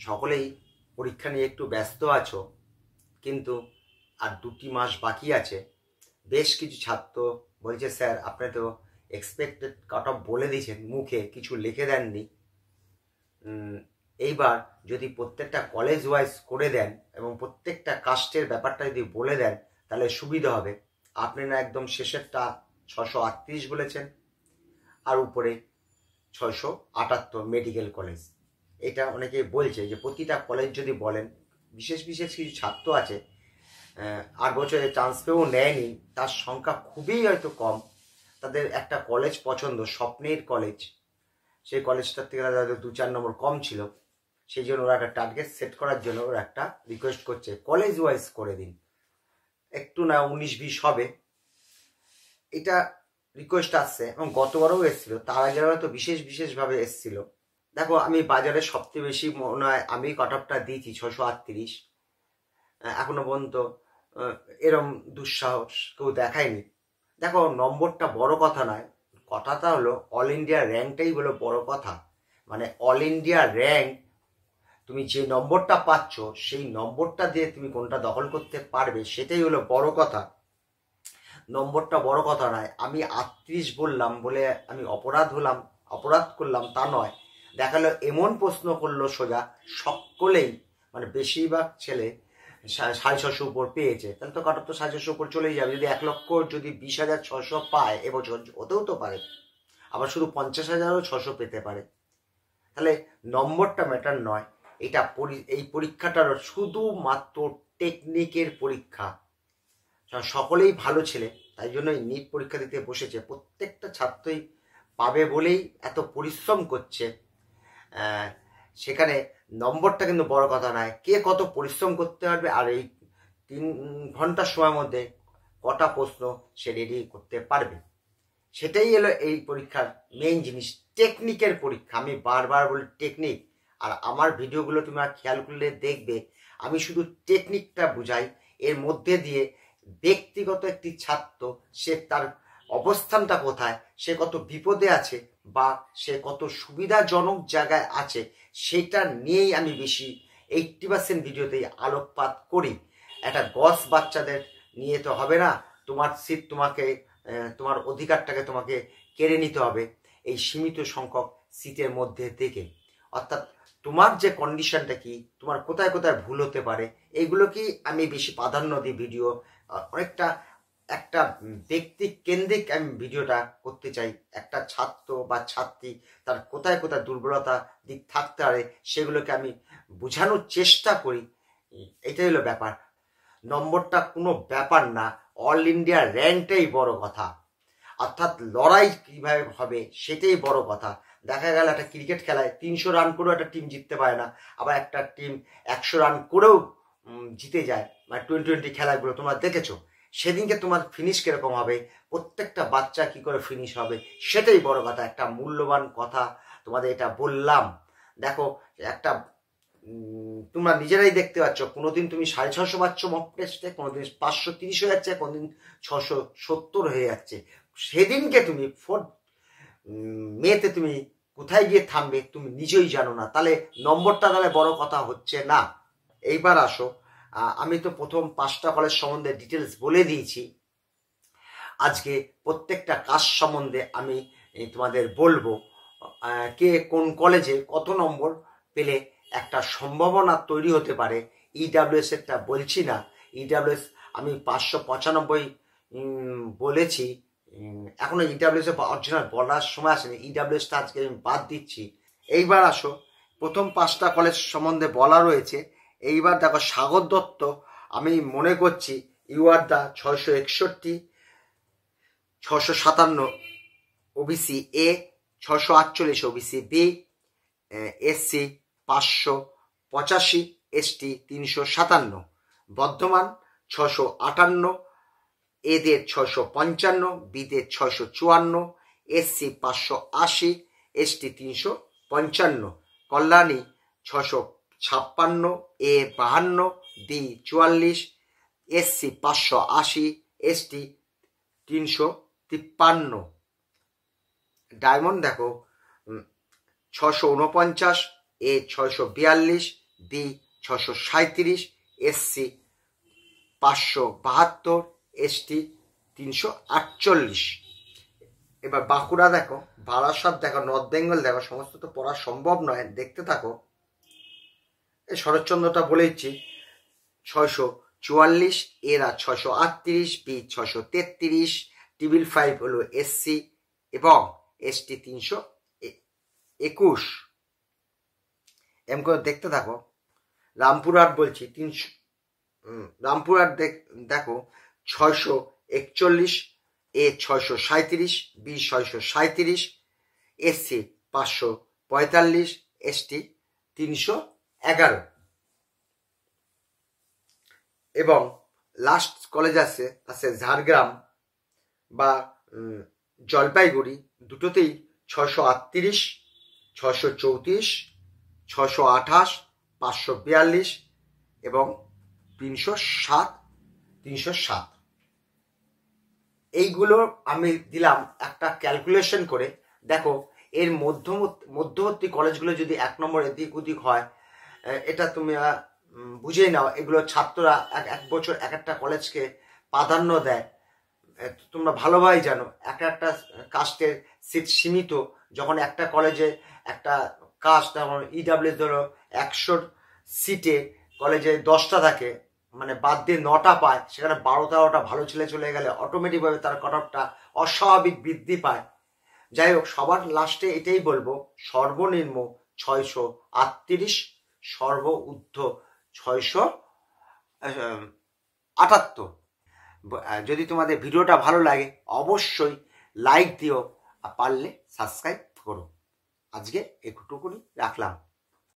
সকলেই পরীক্ষা নিয়ে একটু ব্যস্ত আছো, কিন্তু আর 2টি মাস বাকি আছে। বেশ কিছু ছাত্র বলছে, স্যার আপনি তো এক্সপেক্টেড কাট অফ বলে দিয়েছেন, মুখে কিছু লিখে দেননি। এইবার যদি প্রত্যেকটা কলেজ ওয়াইজ করে দেন এবং প্রত্যেকটা কাস্টের ব্যাপারটা যদি বলে দেন তাহলে সুবিধা হবে। আপনি না একদম শেষেরটা 638 বলেছেন, আর উপরে 678 মেডিকেল কলেজ। এটা অনেকে বলছে যে প্রতিটা কলেজ যদি বলেন, বিশেষ বিশেষ কিছু ছাত্র আছে 8 বছরে চান্স পেয়েও নেয়নি, তার সংখ্যা খুবই হয়তো কম। তাদের একটা কলেজ পছন্দ, স্বপ্নের কলেজ, সেই কলেজটার থেকে তাদের হয়তো 2-4 নম্বর কম ছিল, সেই জন্য ওরা একটা টার্গেট সেট করার জন্য ওরা একটা রিকোয়েস্ট করছে কলেজ ওয়াইজ করে দিন, একটু না 19-20 হবে, এটা রিকোয়েস্ট আসছে। এবং গতবারও এসেছিল, তার আগে হয়তো বিশেষভাবে এসেছিল। দেখো, আমি বাজারে সবচেয়ে বেশি মনে হয় আমি কাট অফটা দিয়েছি 638। এখনো পর্যন্ত এরম দুঃসাহস কেউ দেখায়নি। দেখো, নম্বরটা বড় কথা নয়, কথাটা হলো অল ইন্ডিয়া র্যাঙ্কটাই হলো বড় কথা। মানে অল ইন্ডিয়া র্যাঙ্ক, তুমি যে নম্বরটা পাচ্ছ সেই নম্বরটা দিয়ে তুমি কোনটা দখল করতে পারবে সেটাই হলো বড় কথা। নম্বরটা বড় কথা নয়। আমি 38 বললাম বলে আমি অপরাধ করলাম তা নয়। দেখালো এমন প্রশ্ন করলো সোজা, সকলেই মানে বেশিরভাগ ছেলে 650 উপর পেয়েছে, তাহলে তো কাট অফ তো 650 উপর চলেই যাবে। যদি 1 লক্ষ যদি 20,600 পায় এবছর, হতেও তো পারে, আবার শুধু 50,000ও 600 পেতে পারে। তাহলে নম্বরটা ম্যাটার নয়, এটা এই পরীক্ষাটার শুধুমাত্র টেকনিকের পরীক্ষা। সকলেই ভালো ছেলে, তাই জন্য এই নিট পরীক্ষা দিতে বসেছে। প্রত্যেকটা ছাত্রই পাবে বলেই এত পরিশ্রম করছে। সেখানে নম্বরটা কিন্তু বড় কথা নয়, কে কত পরিশ্রম করতে পারবে আর এই 3 ঘন্টার সময়ের মধ্যে কটা প্রশ্ন সে রেডি করতে পারবে, সেটাই হলো এই পরীক্ষার মেইন জিনিস। টেকনিকের পরীক্ষা, আমি বারবার বলি টেকনিক। আর আমার ভিডিওগুলো তোমরা খেয়াল করলে দেখবে আমি শুধু টেকনিকটা বুঝাই। এর মধ্যে দিয়ে ব্যক্তিগত একটি ছাত্র, সে তার অবস্থানটা কোথায়, সে কত বিপদে আছে বা সে কত সুবিধাজনক জায়গায় আছে, সেটা নিয়েই আমি বেশি 80% ভিডিওতেই আলোকপাত করি। একটা গস বাচ্চাদের নিয়ে তো হবে না, তোমার সিট তোমাকে, তোমার অধিকারটাকে তোমাকে কেড়ে নিতে হবে এই সীমিত সংখ্যক সিটের মধ্যে থেকে। অর্থাৎ তোমার যে কন্ডিশনটা কি, তোমার কোথায় কোথায় ভুল হতে পারে, এইগুলোকেই আমি বেশি প্রাধান্য দিই। ভিডিও অনেকটা একটা ব্যক্তি কেন্দ্রিক আমি ভিডিওটা করতে চাই। একটা ছাত্র বা ছাত্রী তার কোথায় কোথায় দুর্বলতা দিক থাকতে পারে সেগুলোকে আমি বোঝানোর চেষ্টা করি। এটাই হলো ব্যাপার। নম্বরটা কোনো ব্যাপার না, অল ইন্ডিয়া র্যাঙ্কটাই বড় কথা। অর্থাৎ লড়াই কিভাবে হবে সেটাই বড় কথা। দেখা গেল একটা ক্রিকেট খেলায় 300 রান করেও একটা টিম জিততে পারে না, আবার একটা টিম 100 রান করেও জিতে যায়। মানে টোয়েন্টি খেলাগুলো তোমরা দেখেছো, সেদিনকে তোমার ফিনিশ কিরকম হবে, প্রত্যেকটা বাচ্চা কি করে ফিনিশ হবে, সেটাই বড় কথা। একটা মূল্যবান কথা তোমাদের এটা বললাম। দেখো, একটা তোমরা নিজেরাই দেখতে পাচ্ছ, কোনোদিন তুমি 650 পাচ্ছ মক টেস্টে, কোনোদিন 530 হয়ে যাচ্ছে, কোনোদিন 670 হয়ে যাচ্ছে। সেদিনকে তুমি 4 মেতে তুমি কোথায় গিয়ে থামবে তুমি নিজেই জানো না, তাহলে নম্বরটা তাহলে বড় কথা হচ্ছে না। এইবার আসো, আমি তো প্রথম 5টা কলেজ সম্বন্ধে ডিটেলস বলে দিয়েছি। আজকে প্রত্যেকটা কাজ সম্বন্ধে আমি তোমাদের বলবো, কে কোন কলেজে কত নম্বর পেলে একটা সম্ভাবনা তৈরি হতে পারে। ইডাব্লিউএস এরটা বলছি না, ইডাব্লিউএস আমি 595 বলেছি, এখনো ইডাব্লিউএস এর অরিজিনাল বলার সময় আসেনি, ইডাব্লিউএসটা আজকে আমি বাদ দিচ্ছি। এইবার আসো, প্রথম 5টা কলেজ সম্বন্ধে বলা রয়েছে। এইবার দেখো, সাগর দত্ত আমি মনে করছি ইউআরদা 661, 657 OBC A, 648 OBC B, SC 585, ST 357, Bardhaman 658, এদের 655, বিদের 654, SC 580, ST 355, Kalyani 656, A 52, B 44, SC 580, ST 353, diamond দেখো 649, এ 642, বি 637, এসসি 572, এসটি 348। এবার বাঁকুড়া দেখো, বারাসাত দেখো, নর্থ বেঙ্গল দেখো, সমস্ত তো পড়া সম্ভব নয়, দেখতে থাকো। এই শরৎচন্দ্রটা বলেইছি 644, এরা 638, বি 633, টিবিল 5 হলো এসসি এবং এসটি 321। এম করে দেখতে থাকো। রামপুরহাট বলছি 300, রামপুরহাট দেখো 641, এ 637, বি 637, এসসি 545, এসটি 311। এবং লাস্ট কলেজ আছে ঝাড়গ্রাম বা জলপাইগুড়ি, দুটোতেই 638, 634, 628, 542 এবং 307। এইগুলো আমি দিলাম একটা ক্যালকুলেশন করে। দেখো এর মধ্যবর্তী কলেজগুলো যদি 1 নম্বর এদিক ওদিক হয়, এটা তুমি বুঝেই নাও। এগুলো ছাত্ররা এক বছর এক একটা কলেজকে প্রাধান্য দেয়। তোমরা ভালোভাবে জানো একটা কাস্টের সিট সীমিত। যখন একটা কলেজে একটা কাস্ট, যেমন ইডাব্লিউএস ধরো 100 সিটে কলেজে 10টা থাকে, মানে বাদ দিয়ে 9টা পায়, সেখানে 12-13টা ভালো ছেলে চলে গেলে অটোমেটিকভাবে তার কাট অফটা অস্বাভাবিক বৃদ্ধি পায়। যাই হোক, সবার লাস্টে এটাই বলবো, সর্বনিম্ন 638, সর্ব ঊর্ধ্ব 678। যদি তোমাদের ভিডিওটা ভালো লাগে অবশ্যই লাইক দিও, আর পারলে সাবস্ক্রাইব করো। আজকে একটুকুনি রাখলাম।